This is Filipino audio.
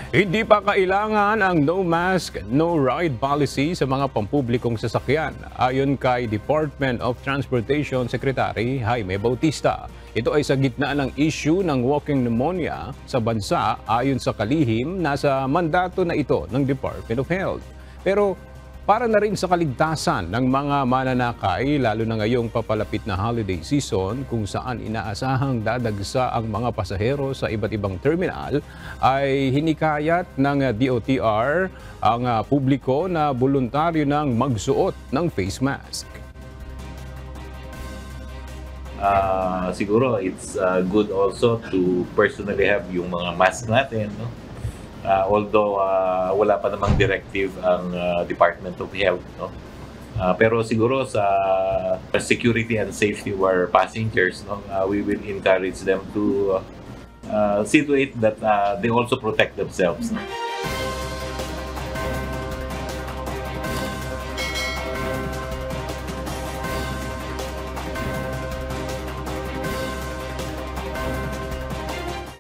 Hindi pa kailangan ang no mask, no ride policy sa mga pampublikong sasakyan, ayon kay Department of Transportation Secretary Jaime Bautista. Ito ay sa gitna ng issue ng walking pneumonia sa bansa. Ayon sa kalihim, nasa mandato na ito ng Department of Health. Pero para na rin sa kaligtasan ng mga mananakay, lalo na ngayong papalapit na holiday season kung saan inaasahang dadagsa ang mga pasahero sa iba't ibang terminal, ay hinikayat ng DOTR ang publiko na voluntaryo ng magsuot ng face mask. Siguro it's good also to personally have yung mga mask natin, no? Although wala pa namang directive ang Department of Health, no? Pero siguro sa security and safety of our passengers, no, we will encourage them to see to it that they also protect themselves, no?